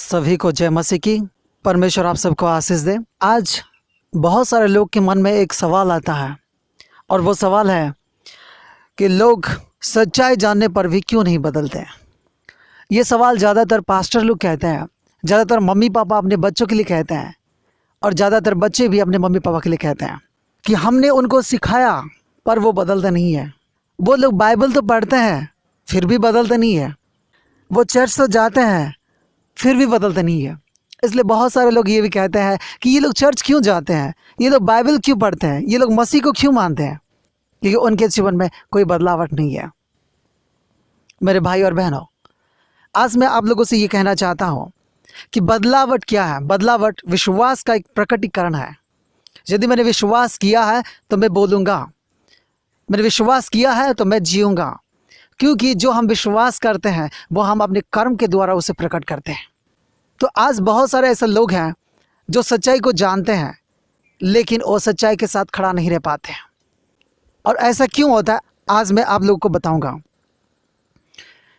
सभी को जय मसीह की। परमेश्वर आप सबको आशीष दे। आज बहुत सारे लोग के मन में एक सवाल आता है और वो सवाल है कि लोग सच्चाई जानने पर भी क्यों नहीं बदलते हैं। ये सवाल ज़्यादातर पास्टर लोग कहते हैं, ज़्यादातर मम्मी पापा अपने बच्चों के लिए कहते हैं और ज़्यादातर बच्चे भी अपने मम्मी पापा के लिए कहते हैं कि हमने उनको सिखाया पर वो बदलते नहीं है। वो लोग बाइबल तो पढ़ते हैं फिर भी बदलते नहीं है। वो चर्च तो जाते हैं फिर भी बदलते नहीं है। इसलिए बहुत सारे लोग ये भी कहते हैं कि ये लोग चर्च क्यों जाते हैं, ये लोग बाइबल क्यों पढ़ते हैं, ये लोग मसीह को क्यों मानते हैं, क्योंकि उनके जीवन में कोई बदलावट नहीं है। मेरे भाई और बहनों, आज मैं आप लोगों से ये कहना चाहता हूँ कि बदलावट क्या है। बदलावट विश्वास का एक प्रकटीकरण है। यदि मैंने विश्वास किया है तो मैं बोलूँगा, मैंने विश्वास किया है तो मैं जीऊँगा, क्योंकि जो हम विश्वास करते हैं वो हम अपने कर्म के द्वारा उसे प्रकट करते हैं। तो आज बहुत सारे ऐसे लोग हैं जो सच्चाई को जानते हैं लेकिन वो सच्चाई के साथ खड़ा नहीं रह पाते हैं। और ऐसा क्यों होता है आज मैं आप लोगों को बताऊंगा।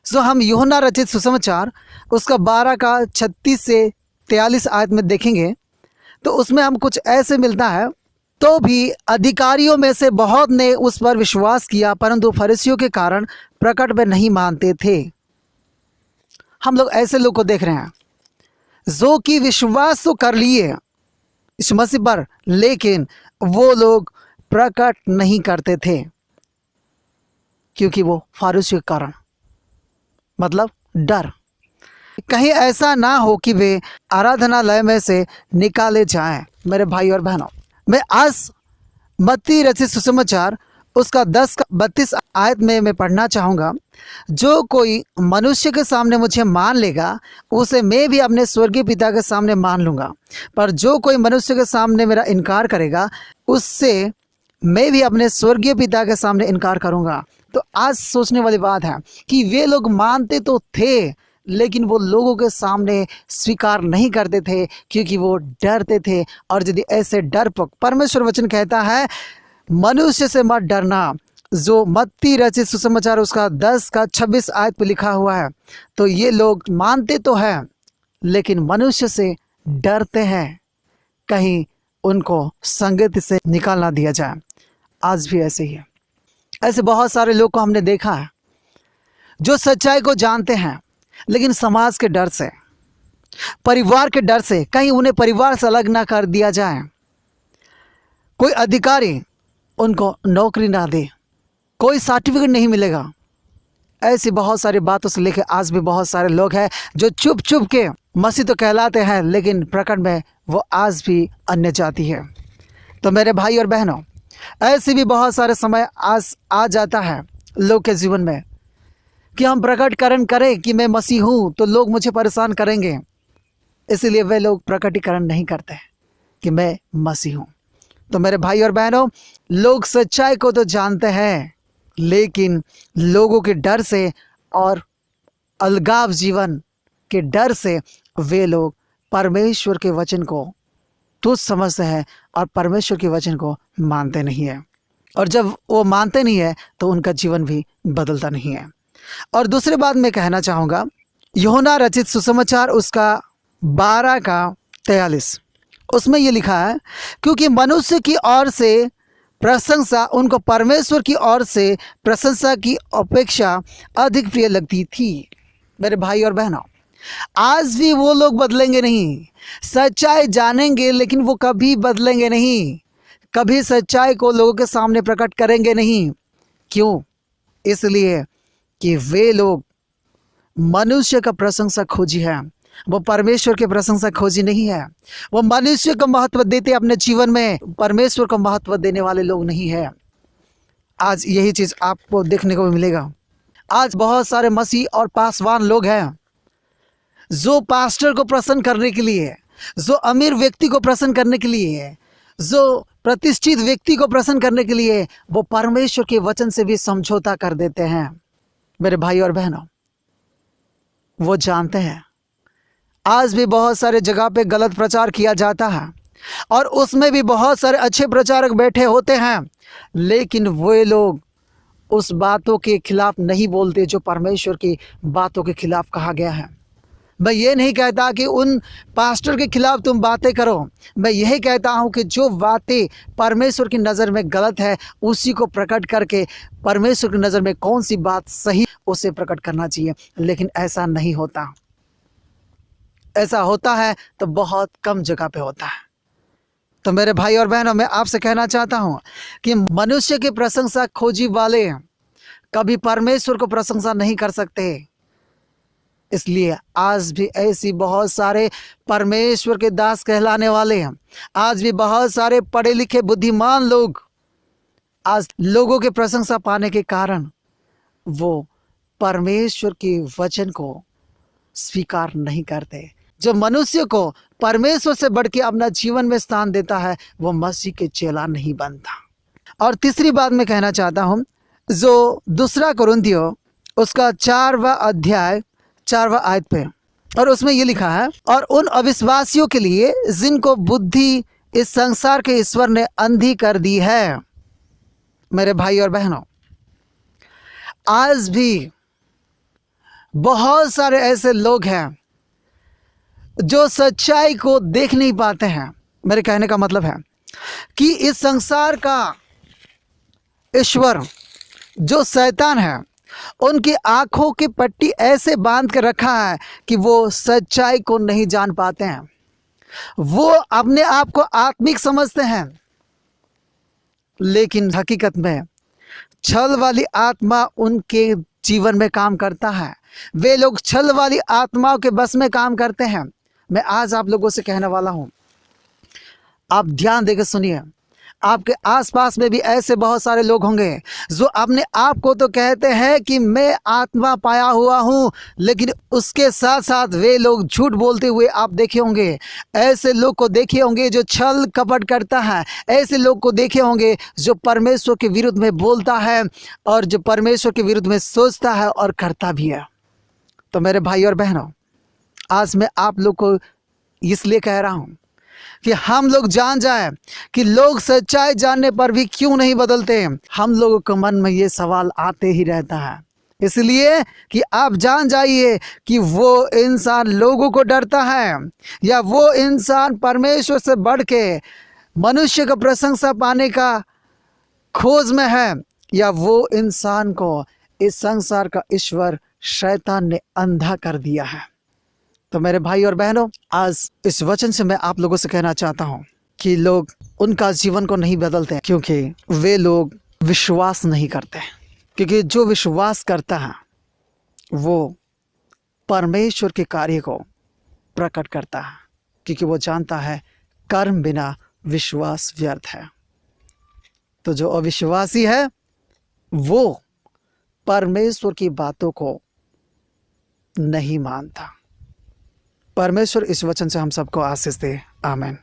हम यूहन्ना रचित सुसमाचार उसका 12 का 36 से 43 आयत में देखेंगे तो उसमें हम कुछ ऐसे मिलता है। तो भी अधिकारियों में से बहुत ने उस पर विश्वास किया, परंतु फरीसियों के कारण प्रकट में नहीं मानते थे। हम लोग ऐसे लोग को देख रहे हैं जो कि विश्वास तो कर लिए इस मसीह पर, लेकिन वो लोग प्रकट नहीं करते थे क्योंकि वो फरीसियों के कारण, मतलब डर, कहीं ऐसा ना हो कि वे आराधनालय में से निकाले जाएं। मेरे भाई और बहनों, मैं आज मत्ती रचित सुसमाचार उसका 10 का 32 आयत में मैं पढ़ना चाहूँगा। जो कोई मनुष्य के सामने मुझे मान लेगा उसे मैं भी अपने स्वर्गीय पिता के सामने मान लूँगा, पर जो कोई मनुष्य के सामने मेरा इनकार करेगा उससे मैं भी अपने स्वर्गीय पिता के सामने इनकार करूँगा। तो आज सोचने वाली बात है कि वे लोग मानते तो थे लेकिन वो लोगों के सामने स्वीकार नहीं करते थे क्योंकि वो डरते थे। और यदि ऐसे डरपोक, परमेश्वर वचन कहता है मनुष्य से मत डरना, जो मत्ती रचित सुसमाचार उसका 10 का 26 आयत पर लिखा हुआ है। तो ये लोग मानते तो हैं लेकिन मनुष्य से डरते हैं, कहीं उनको संगति से निकाल ना दिया जाए। आज भी ऐसे ही है। ऐसे बहुत सारे लोग को हमने देखा है जो सच्चाई को जानते हैं लेकिन समाज के डर से, परिवार के डर से, कहीं उन्हें परिवार से अलग ना कर दिया जाए, कोई अधिकारी उनको नौकरी ना दे, कोई सर्टिफिकेट नहीं मिलेगा, ऐसी बहुत सारी बातों से लेकर आज भी बहुत सारे लोग हैं जो चुप चुप के मसीह तो कहलाते हैं लेकिन प्रकट में वो आज भी अन्य जाति है। तो मेरे भाई और बहनों, ऐसे भी बहुत सारे समय आज आ जाता है लोग के जीवन में कि हम प्रकटीकरण करें कि मैं मसीह हूँ तो लोग मुझे परेशान करेंगे, इसलिए वे लोग प्रकटीकरण नहीं करते कि मैं मसीह हूँ। तो मेरे भाई और बहनों, लोग सच्चाई को तो जानते हैं लेकिन लोगों के डर से और अलगाव जीवन के डर से वे लोग परमेश्वर के वचन को तुच्छ समझते हैं और परमेश्वर के वचन को मानते नहीं है। और जब वो मानते नहीं है तो उनका जीवन भी बदलता नहीं है। और दूसरी बात मैं कहना चाहूँगा, यूहन्ना रचित सुसमाचार उसका 12 का 43 उसमें ये लिखा है, क्योंकि मनुष्य की ओर से प्रशंसा उनको परमेश्वर की ओर से प्रशंसा की अपेक्षा अधिक प्रिय लगती थी। मेरे भाई और बहनों, आज भी वो लोग बदलेंगे नहीं। सच्चाई जानेंगे लेकिन वो कभी बदलेंगे नहीं, कभी सच्चाई को लोगों के सामने प्रकट करेंगे नहीं। क्यों? इसलिए कि वे लोग मनुष्य का प्रशंसा खोजी है, वो परमेश्वर की प्रशंसा खोजी नहीं है। वो मनुष्य को महत्व देते अपने जीवन में, परमेश्वर को महत्व देने वाले लोग नहीं है। आज यही चीज़ आपको देखने को मिलेगा। आज बहुत सारे मसीह और पासवान लोग हैं जो पास्टर को प्रसन्न करने के लिए, जो अमीर व्यक्ति को प्रसन्न करने के लिए, जो प्रतिष्ठित व्यक्ति को प्रसन्न करने के लिए वो परमेश्वर के वचन से भी समझौता कर देते हैं। मेरे भाई और बहनों, वो जानते हैं आज भी बहुत सारे जगह पे गलत प्रचार किया जाता है और उसमें भी बहुत सारे अच्छे प्रचारक बैठे होते हैं, लेकिन वे लोग उस बातों के खिलाफ नहीं बोलते जो परमेश्वर की बातों के खिलाफ कहा गया है। मैं ये नहीं कहता कि उन पास्टर के खिलाफ तुम बातें करो। मैं यही कहता हूँ कि जो बातें परमेश्वर की नज़र में गलत है उसी को प्रकट करके परमेश्वर की नज़र में कौन सी बात सही उसे प्रकट करना चाहिए। लेकिन ऐसा नहीं होता। ऐसा होता है तो बहुत कम जगह पे होता है। तो मेरे भाई और बहनों, मैं आपसे कहना चाहता हूँ कि मनुष्य की प्रशंसा खोजी वाले कभी परमेश्वर को प्रशंसा नहीं कर सकते। इसलिए आज भी ऐसी बहुत सारे परमेश्वर के दास कहलाने वाले हैं, आज भी बहुत सारे पढ़े लिखे बुद्धिमान लोग आज लोगों के प्रशंसा पाने के कारण वो परमेश्वर के वचन को स्वीकार नहीं करते। जो मनुष्य को परमेश्वर से बढ़ के अपना जीवन में स्थान देता है वो मसीह के चेला नहीं बनता। और तीसरी बात मैं कहना चाहता हूँ, जो दूसरा कुरिन्थियों उसका 4वां अध्याय 4वां आयत पे, और उसमें ये लिखा है, और उन अविश्वासियों के लिए जिनको बुद्धि इस संसार के ईश्वर ने अंधी कर दी है। मेरे भाई और बहनों, आज भी बहुत सारे ऐसे लोग हैं जो सच्चाई को देख नहीं पाते हैं। मेरे कहने का मतलब है कि इस संसार का ईश्वर जो शैतान है उनकी आंखों की पट्टी ऐसे बांध कर रखा है कि वो सच्चाई को नहीं जान पाते हैं। वो अपने आप को आत्मिक समझते हैं, लेकिन हकीकत में छल वाली आत्मा उनके जीवन में काम करता है। वे लोग छल वाली आत्माओं के बस में काम करते हैं। मैं आज आप लोगों से कहने वाला हूं, आप ध्यान देकर सुनिए। आपके आसपास में भी ऐसे बहुत सारे लोग होंगे जो अपने आप को तो कहते हैं कि मैं आत्मा पाया हुआ हूं, लेकिन उसके साथ साथ वे लोग झूठ बोलते हुए आप देखे होंगे। ऐसे लोग को देखे होंगे जो छल कपट करता है। ऐसे लोग को देखे होंगे जो परमेश्वर के विरुद्ध में बोलता है और जो परमेश्वर के विरुद्ध में सोचता है और करता भी है। तो मेरे भाई और बहनों, आज मैं आप लोग को इसलिए कह रहा हूं कि हम लोग जान जाए कि लोग सच्चाई जानने पर भी क्यों नहीं बदलते। हम लोगों के मन में ये सवाल आते ही रहता है, इसलिए कि आप जान जाइए कि वो इंसान लोगों को डरता है या वो इंसान परमेश्वर से बढ़ के मनुष्य का प्रशंसा पाने का खोज में है, या वो इंसान को इस संसार का ईश्वर शैतान ने अंधा कर दिया है। तो मेरे भाई और बहनों, आज इस वचन से मैं आप लोगों से कहना चाहता हूं कि लोग उनका जीवन को नहीं बदलते क्योंकि वे लोग विश्वास नहीं करते। क्योंकि जो विश्वास करता है वो परमेश्वर के कार्य को प्रकट करता है, क्योंकि वो जानता है कर्म बिना विश्वास व्यर्थ है। तो जो अविश्वासी है वो परमेश्वर की बातों को नहीं मानता। परमेश्वर इस वचन से हम सबको आशीष दे। आमीन।